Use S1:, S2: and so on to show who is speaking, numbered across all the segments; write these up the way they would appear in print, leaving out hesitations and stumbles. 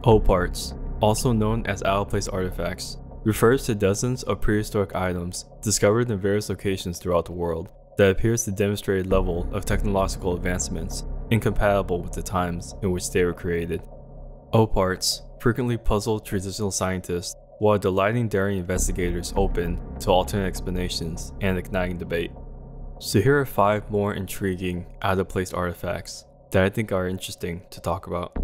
S1: OOPARTs, also known as out-of-place artifacts, refers to dozens of prehistoric items discovered in various locations throughout the world that appears to demonstrate a level of technological advancements incompatible with the times in which they were created. OOPARTs frequently puzzle traditional scientists while delighting daring investigators open to alternate explanations and igniting debate. So here are 5 more intriguing out-of-place artifacts that I think are interesting to talk about.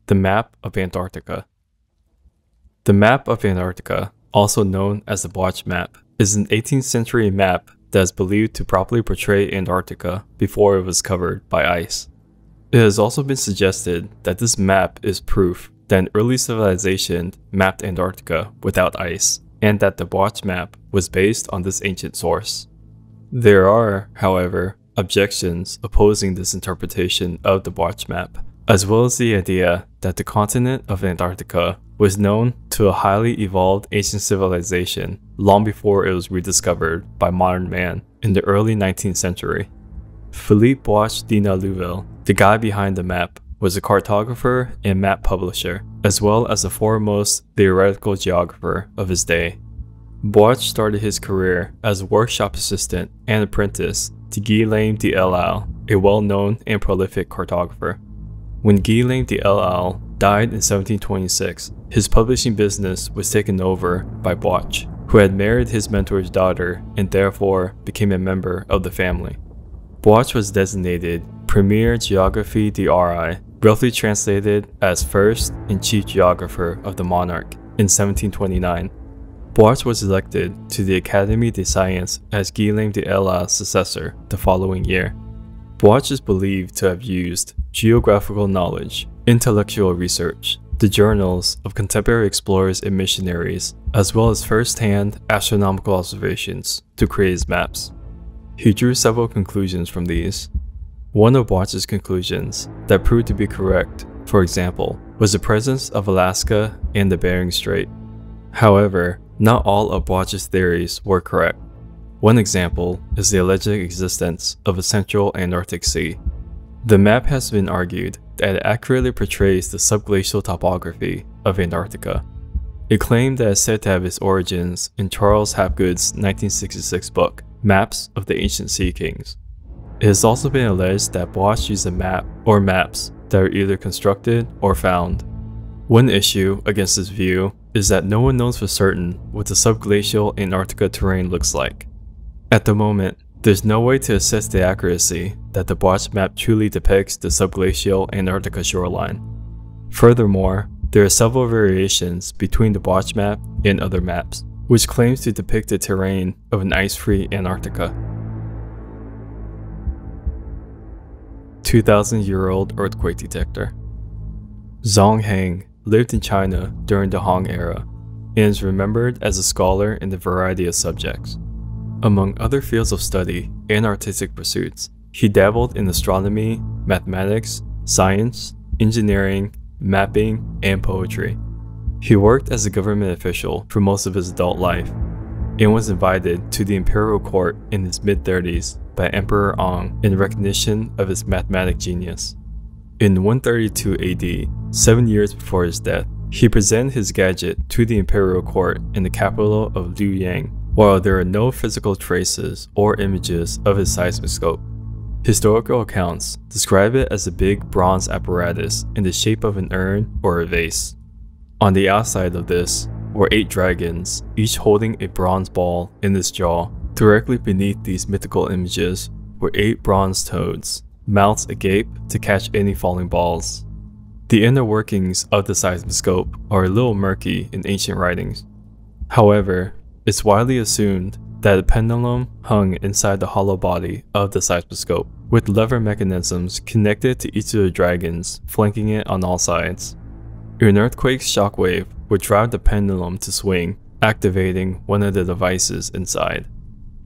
S1: The Map of Antarctica. The Map of Antarctica, also known as the Botch Map, is an 18th century map that is believed to properly portray Antarctica before it was covered by ice. It has also been suggested that this map is proof that an early civilization mapped Antarctica without ice, and that the Botch Map was based on this ancient source. There are, however, objections opposing this interpretation of the Botch Map, as well as the idea that the continent of Antarctica was known to a highly evolved ancient civilization long before it was rediscovered by modern man in the early 19th century. Philippe Bosch de Neuville, the guy behind the map, was a cartographer and map publisher, as well as the foremost theoretical geographer of his day. Bosch started his career as a workshop assistant and apprentice to Guillaume de L'Isle, a well-known and prolific cartographer. When Guillaume de L'Isle died in 1726, his publishing business was taken over by Bosch, who had married his mentor's daughter and therefore became a member of the family. Bosch was designated Premier Geographe de Ri, roughly translated as First and Chief Geographer of the monarch, in 1729. Bosch was elected to the Académie des Sciences as Guillaume de L'Isle's successor the following year. Bosch is believed to have used geographical knowledge, intellectual research, the journals of contemporary explorers and missionaries, as well as first-hand astronomical observations to create his maps. He drew several conclusions from these. One of Bosch's conclusions that proved to be correct, for example, was the presence of Alaska and the Bering Strait. However, not all of Bosch's theories were correct. One example is the alleged existence of a central Antarctic Sea. The map has been argued that it accurately portrays the subglacial topography of Antarctica. A claim that is said to have its origins in Charles Hapgood's 1966 book, Maps of the Ancient Sea Kings. It has also been alleged that Bosch used a map or maps that are either constructed or found. One issue against this view is that no one knows for certain what the subglacial Antarctica terrain looks like. At the moment, there's no way to assess the accuracy that the Bosch map truly depicts the subglacial Antarctica shoreline. Furthermore, there are several variations between the Bosch map and other maps, which claims to depict the terrain of an ice-free Antarctica. 2,000-year-old earthquake detector. Zhong Heng lived in China during the Han era and is remembered as a scholar in a variety of subjects. Among other fields of study and artistic pursuits, he dabbled in astronomy, mathematics, science, engineering, mapping, and poetry. He worked as a government official for most of his adult life and was invited to the imperial court in his mid-30s by Emperor Ang in recognition of his mathematic genius. In 132 AD, 7 years before his death, he presented his gadget to the imperial court in the capital of Luoyang. While there are no physical traces or images of his seismoscope, historical accounts describe it as a big bronze apparatus in the shape of an urn or a vase. On the outside of this were 8 dragons, each holding a bronze ball in its jaw. Directly beneath these mythical images were 8 bronze toads, mouths agape to catch any falling balls. The inner workings of the seismoscope are a little murky in ancient writings. However, it's widely assumed that a pendulum hung inside the hollow body of the seismoscope, with lever mechanisms connected to each of the dragons flanking it on all sides. An earthquake's shockwave would drive the pendulum to swing, activating one of the devices inside.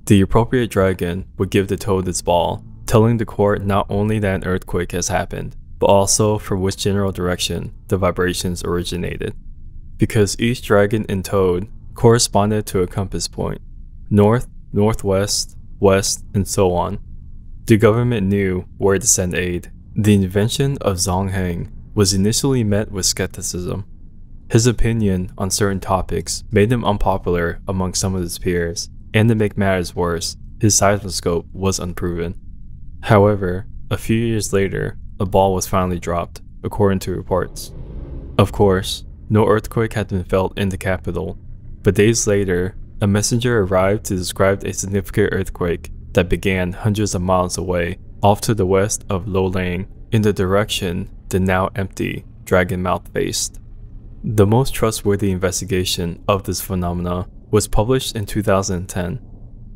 S1: The appropriate dragon would give the toad its ball, telling the court not only that an earthquake has happened, but also from which general direction the vibrations originated. Because each dragon and toad corresponded to a compass point, north, northwest, west, and so on. The government knew where to send aid. The invention of Zongheng was initially met with skepticism. His opinion on certain topics made him unpopular among some of his peers, and to make matters worse, his seismoscope was unproven. However, a few years later, a ball was finally dropped, according to reports. Of course, no earthquake had been felt in the capital, but days later, a messenger arrived to describe a significant earthquake that began hundreds of miles away, off to the west of Lolang, in the direction the now empty Dragon Mouth faced. The most trustworthy investigation of this phenomena was published in 2010.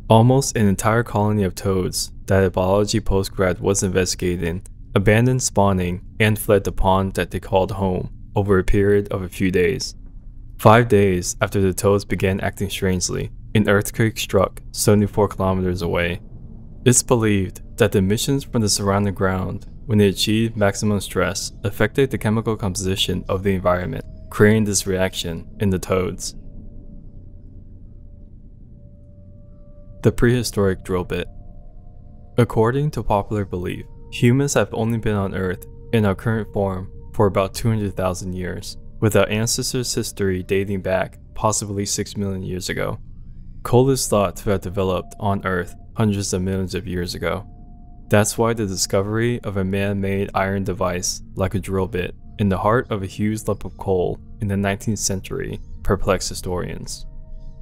S1: Almost an entire colony of toads that a biology postgrad was investigating abandoned spawning and fled the pond that they called home over a period of a few days. 5 days after the toads began acting strangely, an earthquake struck 74 kilometers away. It's believed that the emissions from the surrounding ground, when they achieved maximum stress, affected the chemical composition of the environment, creating this reaction in the toads. The prehistoric drill bit. According to popular belief, humans have only been on Earth in our current form for about 200,000 years, with our ancestors' history dating back possibly 6 million years ago. Coal is thought to have developed on Earth hundreds of millions of years ago. That's why the discovery of a man-made iron device like a drill bit in the heart of a huge lump of coal in the 19th century perplexed historians.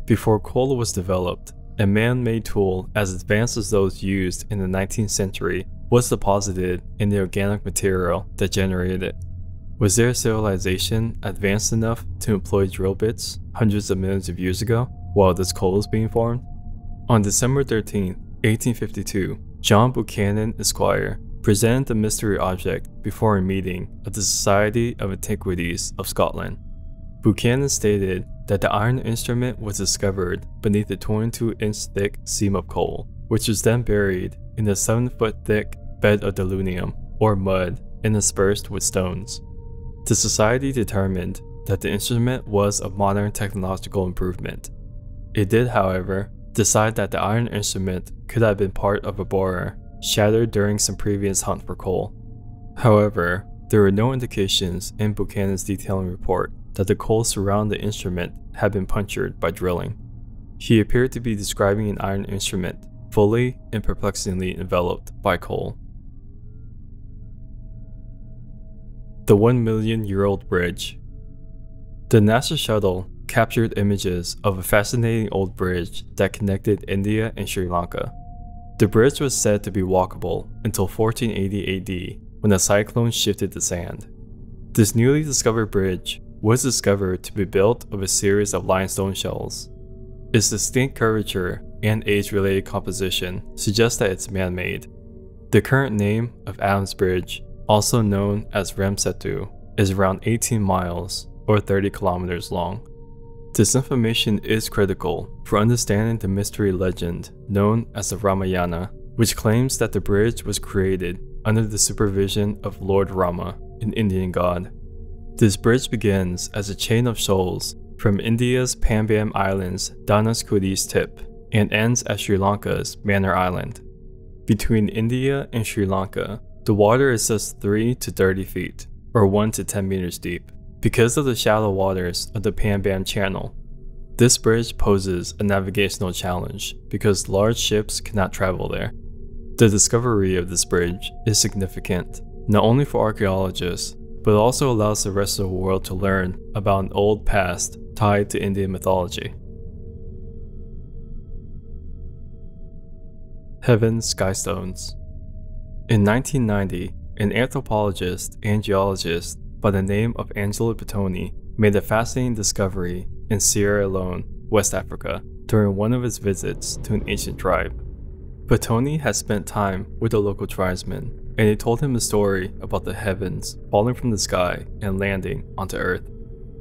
S1: Before coal was developed, a man-made tool as advanced as those used in the 19th century was deposited in the organic material that generated it. Was there a civilization advanced enough to employ drill bits hundreds of millions of years ago while this coal was being formed? On December 13, 1852, John Buchanan Esquire presented the mystery object before a meeting of the Society of Antiquities of Scotland. Buchanan stated that the iron instrument was discovered beneath a 22-inch thick seam of coal, which was then buried in a 7-foot thick bed of delunium, or mud, interspersed with stones. The society determined that the instrument was of modern technological improvement. It did, however, decide that the iron instrument could have been part of a borer, shattered during some previous hunt for coal. However, there were no indications in Buchanan's detailing report that the coal surrounding the instrument had been punctured by drilling. He appeared to be describing an iron instrument fully and perplexingly enveloped by coal. The 1-million-year-old bridge. The NASA shuttle captured images of a fascinating old bridge that connected India and Sri Lanka. The bridge was said to be walkable until 1480 AD when a cyclone shifted the sand. This newly discovered bridge was discovered to be built of a series of limestone shells. Its distinct curvature and age-related composition suggest that it's man-made. The current name of Adams Bridge, also known as Ramsetu, is around 18 miles or 30 kilometers long. This information is critical for understanding the mystery legend known as the Ramayana, which claims that the bridge was created under the supervision of Lord Rama, an Indian god. This bridge begins as a chain of shoals from India's Pambam Islands Dhanaskudi's tip and ends at Sri Lanka's Manor Island. Between India and Sri Lanka, the water is just 3 to 30 feet, or 1 to 10 meters deep, because of the shallow waters of the Pambam Channel. This bridge poses a navigational challenge because large ships cannot travel there. The discovery of this bridge is significant, not only for archaeologists, but also allows the rest of the world to learn about an old past tied to Indian mythology. Heaven Skystones. In 1990, an anthropologist and geologist by the name of Angelo Bertoni made a fascinating discovery in Sierra Leone, West Africa, during one of his visits to an ancient tribe. Bertoni had spent time with the local tribesmen, and they told him a story about the heavens falling from the sky and landing onto Earth.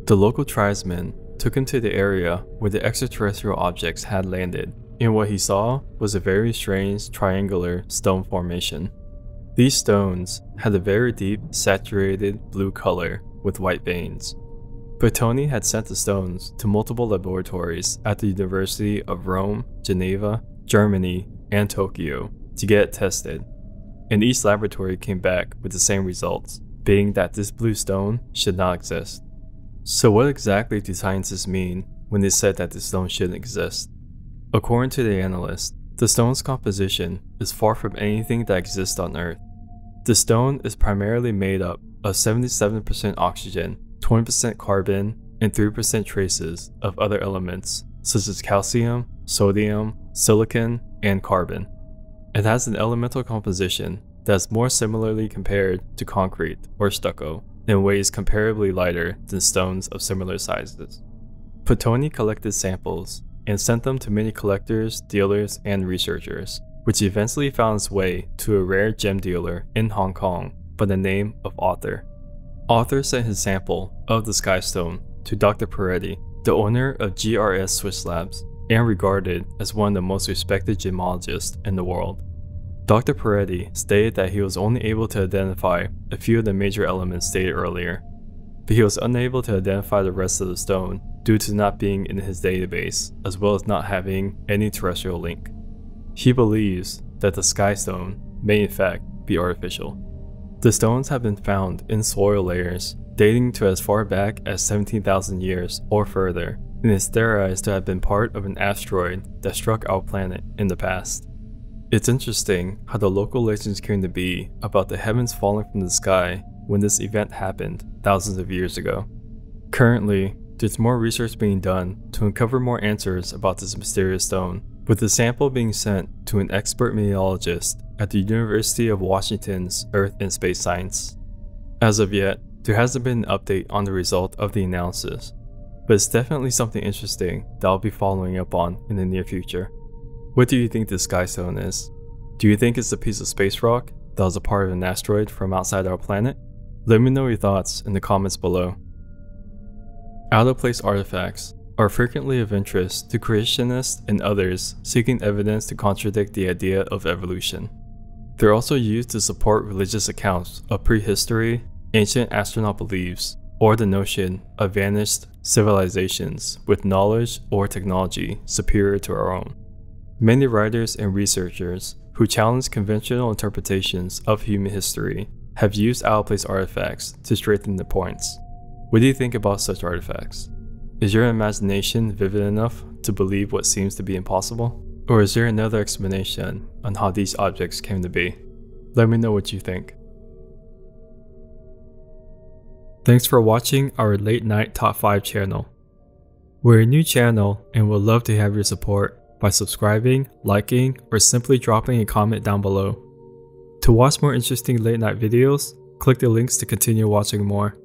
S1: The local tribesmen took him to the area where the extraterrestrial objects had landed, and what he saw was a very strange triangular stone formation. These stones had a very deep, saturated blue color with white veins. Bertoni had sent the stones to multiple laboratories at the University of Rome, Geneva, Germany, and Tokyo to get it tested, and each laboratory came back with the same results, being that this blue stone should not exist. So what exactly do scientists mean when they said that this stone shouldn't exist? According to the analyst, the stone's composition is far from anything that exists on Earth. The stone is primarily made up of 77% oxygen, 20% carbon, and 3% traces of other elements such as calcium, sodium, silicon, and carbon. It has an elemental composition that is more similarly compared to concrete or stucco and weighs comparably lighter than stones of similar sizes. Petoni collected samples and sent them to many collectors, dealers, and researchers, which eventually found its way to a rare gem dealer in Hong Kong by the name of Arthur. Arthur sent his sample of the skystone to Dr. Peretti, the owner of GRS Swiss Labs, and regarded as one of the most respected gemologists in the world. Dr. Peretti stated that he was only able to identify a few of the major elements stated earlier, but he was unable to identify the rest of the stone due to not being in his database, as well as not having any terrestrial link. He believes that the skystone may in fact be artificial. The stones have been found in soil layers dating to as far back as 17,000 years or further, and is theorized to have been part of an asteroid that struck our planet in the past. It's interesting how the local legends came to be about the heavens falling from the sky when this event happened thousands of years ago. Currently, there's more research being done to uncover more answers about this mysterious stone, with the sample being sent to an expert meteorologist at the University of Washington's Earth and Space Science. As of yet, there hasn't been an update on the result of the analysis, but it's definitely something interesting that I'll be following up on in the near future. What do you think this skystone is? Do you think it's a piece of space rock that was a part of an asteroid from outside our planet? Let me know your thoughts in the comments below. Out-of-place artifacts are frequently of interest to creationists and others seeking evidence to contradict the idea of evolution. They're also used to support religious accounts of prehistory, ancient astronaut beliefs, or the notion of vanished civilizations with knowledge or technology superior to our own. Many writers and researchers who challenge conventional interpretations of human history have used out-of-place artifacts to strengthen their points. What do you think about such artifacts? Is your imagination vivid enough to believe what seems to be impossible? Or is there another explanation on how these objects came to be? Let me know what you think. Thanks for watching our Late Night Top 5 channel. We're a new channel and would love to have your support by subscribing, liking, or simply dropping a comment down below. To watch more interesting late night videos, click the links to continue watching more.